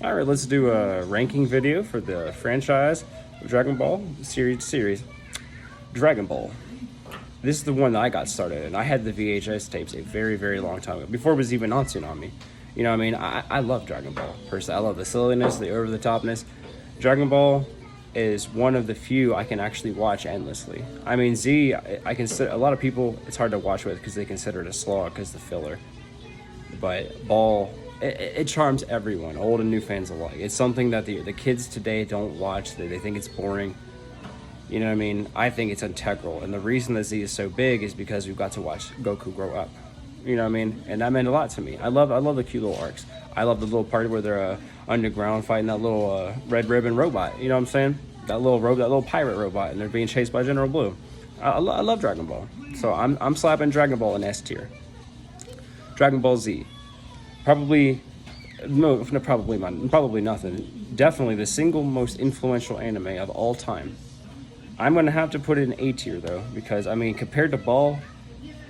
All right, let's do a ranking video for the franchise of Dragon Ball series. Dragon Ball. This is the one that I got started, and I had the VHS tapes a very, very long time ago, before it was even on Tsunami. You know what I mean? I love Dragon Ball. Personally, I love the silliness, the over-the-topness. Dragon Ball is one of the few I can actually watch endlessly. I mean, Z, I consider a lot of people, it's hard to watch with because they consider it a slog because the filler. But Ball, it charms everyone, old and new fans alike. It's something that the kids today don't watch. They think it's boring. You know what I mean? I think it's integral. And the reason that Z is so big is because we've got to watch Goku grow up. You know what I mean? And that meant a lot to me. I love the cute little arcs. I love the little part where they're underground fighting that little red ribbon robot. You know what I'm saying? That little pirate robot, and they're being chased by General Blue. I love Dragon Ball. So I'm slapping Dragon Ball in S tier. Dragon Ball Z. Probably nothing. Definitely the single most influential anime of all time. I'm gonna have to put it in A tier though, because I mean, compared to Ball,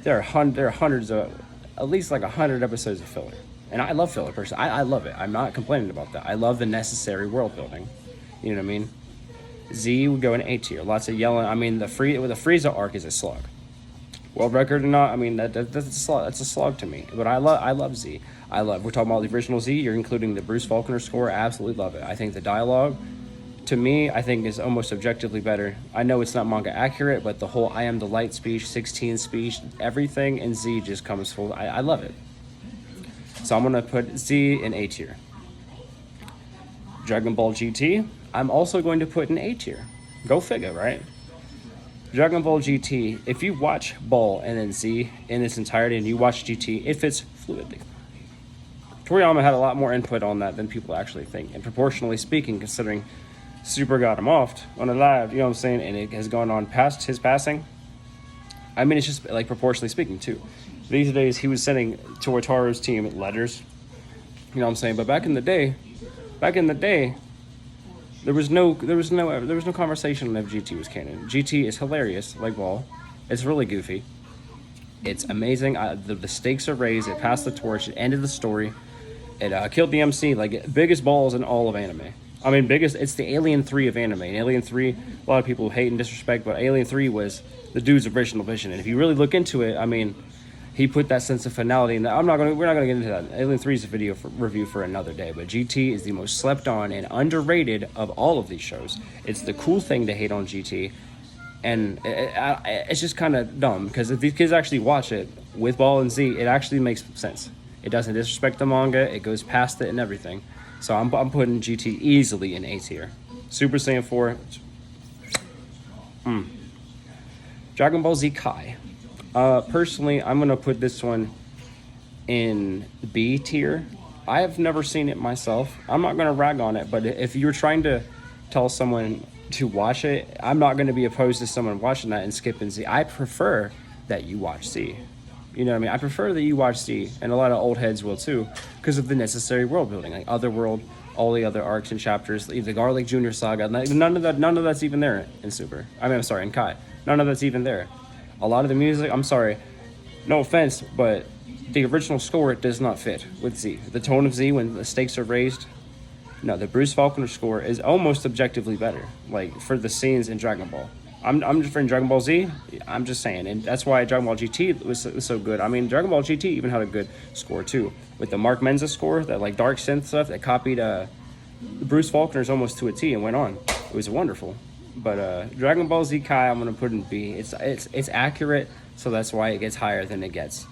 there are hundreds of, at least like 100 episodes of filler, and I love filler personally. I love it. I'm not complaining about that. I love the necessary world building. You know what I mean? Z would go in A tier. Lots of yelling. I mean, the Frieza arc is a slog. World record or not, I mean that's a slog. That's a slog to me. But I love Z. We're talking about the original Z. You're including the Bruce Faulkner score. I absolutely love it. I think the dialogue, to me, I think is almost objectively better. I know it's not manga accurate, but the whole "I am the light" speech, 16 speech, everything in Z just comes full. I love it. So I'm gonna put Z in A tier. Dragon Ball GT, I'm also going to put in A tier. Go figure, right? Dragon Ball GT, if you watch Ball and then Z in its entirety and you watch GT, it fits fluidly. Toriyama had a lot more input on that than people actually think. And proportionally speaking, considering Super got him off on a live, you know what I'm saying, and it has gone on past his passing. I mean, it's just like proportionally speaking too. These days he was sending Toyotaro's team letters, you know what I'm saying. But back in the day, there was no conversation if GT was canon. GT is hilarious, like Ball. It's really goofy. It's amazing. The stakes are raised. It passed the torch. It ended the story. It killed the MC. Like biggest balls in all of anime. I mean, it's the Alien 3 of anime. And Alien 3, a lot of people hate and disrespect, but Alien 3 was the dude's original vision. And if you really look into it, I mean, he put that sense of finality. And we're not gonna get into that. Alien 3 is a review for another day. But GT is the most slept on and underrated of all of these shows. It's the cool thing to hate on GT. And it's just kind of dumb, because if these kids actually watch it with Ball and Z, it actually makes sense. It doesn't disrespect the manga. It goes past it and everything. So I'm putting GT easily in A tier. Super Saiyan 4. Dragon Ball Z Kai. Personally, I'm going to put this one in B tier. I have never seen it myself. I'm not going to rag on it, but if you're trying to tell someone to watch it, I'm not going to be opposed to someone watching that and skipping Z. I prefer that you watch Z. You know what I mean? I prefer that you watch Z, and a lot of old heads will too, because of the necessary world building, like Otherworld, all the other arcs and chapters, the Garlic Junior Saga. None of that's even there in Super. In Kai. None of that's even there. A lot of the music, I'm sorry, no offense, but the original score does not fit with Z. The tone of Z when the stakes are raised. No, the Bruce Faulkner score is almost objectively better, like for the scenes in Dragon Ball. I'm just in Dragon Ball Z. I'm just saying, and that's why Dragon Ball GT was so good. I mean, Dragon Ball GT even had a good score too, with the Mark Menza score, that like dark synth stuff that copied Bruce Faulkner's almost to a T and went on. It was wonderful. But Dragon Ball Z Kai, I'm gonna put in B. It's accurate, so that's why it gets higher than it gets.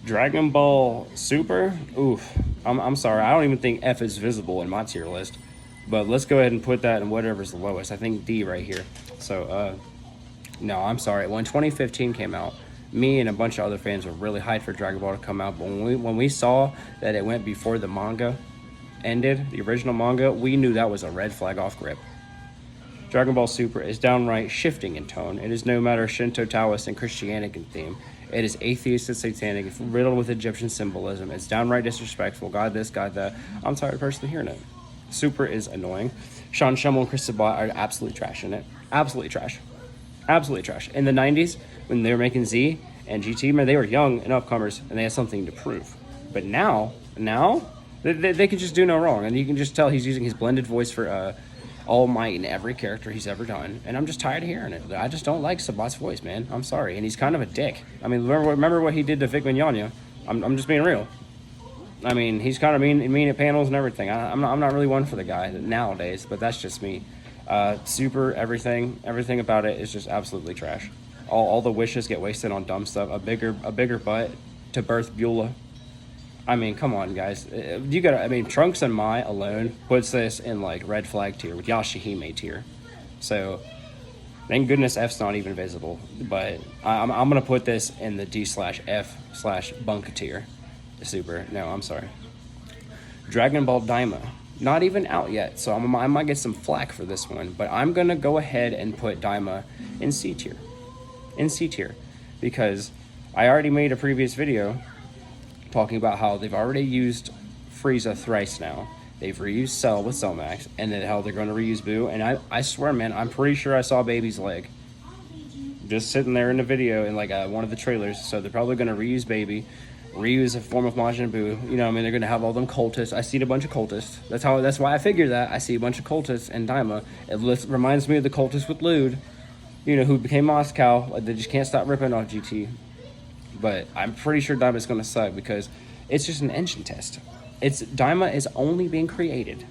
Dragon Ball Super, oof. I'm sorry, I don't even think F is visible in my tier list. But let's go ahead and put that in whatever's the lowest. I think D right here. So, no, I'm sorry. When 2015 came out, me and a bunch of other fans were really hyped for Dragon Ball to come out. But when we saw that it went before the manga ended, the original manga, we knew that was a red flag off grip. Dragon Ball Super is downright shifting in tone. It is no matter Shinto, Taoist, and Christianic in theme. It is atheist and satanic, riddled with Egyptian symbolism. It's downright disrespectful. God this, God that. I'm tired of personally hearing it. Super is annoying. Sean Schummel and Chris Sabat are absolutely trash in it. Absolutely trash. Absolutely trash. In the 90s, when they were making Z and GT, man, they were young and upcomers, and they had something to prove. But now, They can just do no wrong, and you can just tell he's using his blended voice for All Might in every character he's ever done, and I'm just tired of hearing it. I just don't like Sabat's voice, man. I'm sorry, and he's kind of a dick. I mean, remember what he did to Vic Mignogna? I'm just being real. I mean, he's kind of mean at panels and everything. I'm not really one for the guy nowadays, but that's just me. Super everything about it is just absolutely trash. All the wishes get wasted on dumb stuff. A bigger butt to birth Beulah. I mean, come on, guys. You gotta. I mean, Trunks and Mai alone puts this in like red flag tier with Yashahime tier. So, thank goodness F's not even visible. But I'm gonna put this in the D/F/bunk tier. Super. No, I'm sorry. Dragon Ball Daima. Not even out yet, so I might get some flack for this one. But I'm gonna go ahead and put Daima in C tier. In C tier, because I already made a previous video talking about how they've already used Frieza thrice now. They've reused Cell with Cell Max, and then how they're going to reuse Boo. And I swear, man, I'm pretty sure I saw Baby's leg just sitting there in the video in like one of the trailers. So they're probably going to reuse Baby, reuse a form of Majin Buu. You know, I mean, they're going to have all them cultists. I see a bunch of cultists. That's why I figured that. I see a bunch of cultists in Daima. It reminds me of the cultists with Lude, you know, who became Moscow. They just can't stop ripping off GT. But I'm pretty sure Daima's going to suck because it's just an engine test. Daima is only being created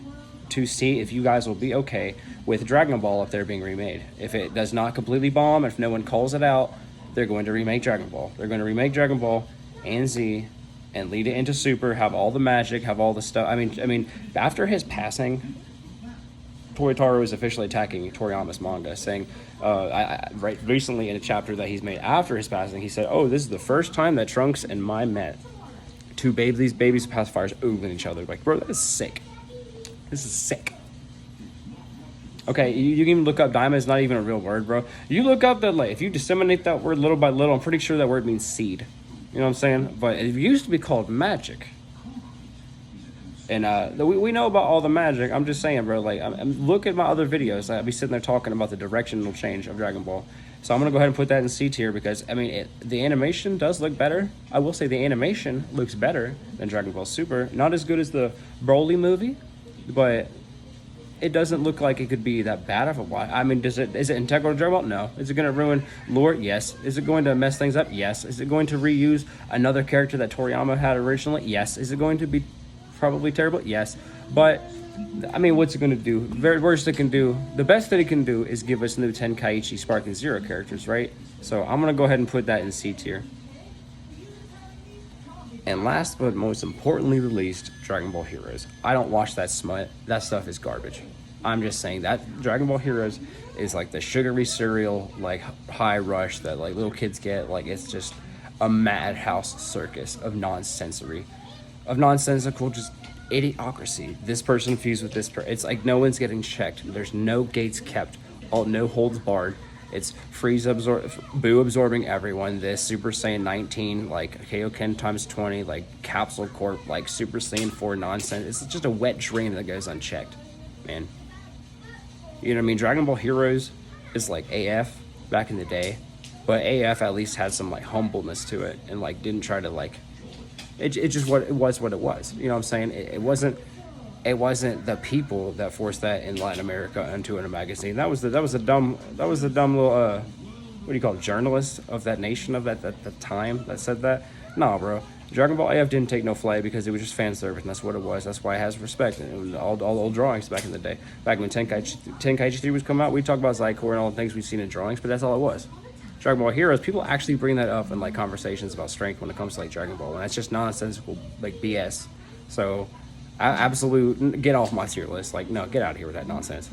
to see if you guys will be okay with Dragon Ball if they're being remade. If it does not completely bomb, if no one calls it out, they're going to remake Dragon Ball. They're going to remake Dragon Ball and Z and lead it into Super, have all the magic, have all the stuff. I mean, after his passing, Toyotaro is officially attacking Toriyama's manga, saying, right recently in a chapter that he's made after his passing, he said, "Oh, this is the first time that Trunks and Mai met. These babies pacifiers oogling each other." Like, bro, that is sick. This is sick. Okay, you can even look up Daima is not even a real word, bro. You look up that, like, if you disseminate that word little by little, I'm pretty sure that word means seed. You know what I'm saying? But it used to be called magic. And we know about all the magic. I'm just saying, bro, like, look at my other videos. I'll be sitting there talking about the directional change of Dragon Ball. So I'm going to go ahead and put that in C tier because, I mean, the animation does look better. I will say the animation looks better than Dragon Ball Super. Not as good as the Broly movie, but it doesn't look like it could be that bad of a watch. I mean, is it integral to Dragon Ball? No. Is it going to ruin lore? Yes. Is it going to mess things up? Yes. Is it going to reuse another character that Toriyama had originally? Yes. Is it going to be probably terrible? Yes. But I mean, what's it going to do? The very worst it can do, the best that it can do is give us new Tenkaichi Spark and Zero characters, right? So I'm going to go ahead and put that in C tier. And last but most importantly released, Dragon Ball Heroes. I don't watch that smut. That stuff is garbage. I'm just saying that Dragon Ball Heroes is like the sugary cereal, like high rush that like little kids get. Like, it's just a madhouse circus of nonsensical, just idiocracy. This person fused with this person. It's like no one's getting checked. There's no gates kept. No holds barred. It's Frieza Buu absorbing everyone. This Super Saiyan 19, like Kaioken times 20, like Capsule Corp, like Super Saiyan 4 nonsense. It's just a wet dream that goes unchecked, man. You know what I mean? Dragon Ball Heroes is like AF back in the day, but AF at least had some like humbleness to it and like didn't try to like. It just what it was. You know what I'm saying? It wasn't the people that forced that in Latin America into a magazine. That was the dumb little what do you call it, journalist of that nation of that time that said that. Nah, bro. Dragon Ball AF didn't take no flight because it was just fan service, and that's what it was. That's why it has respect. And it was all old drawings back in the day. Back when Tenkaichi 3 was coming out, we talked about Zycor and all the things we've seen in drawings, but that's all it was. Dragon Ball Heroes, people actually bring that up in like conversations about strength when it comes to like Dragon Ball, and that's just nonsensical like BS. So, absolute get off my tier list. Like, no, get out of here with that nonsense.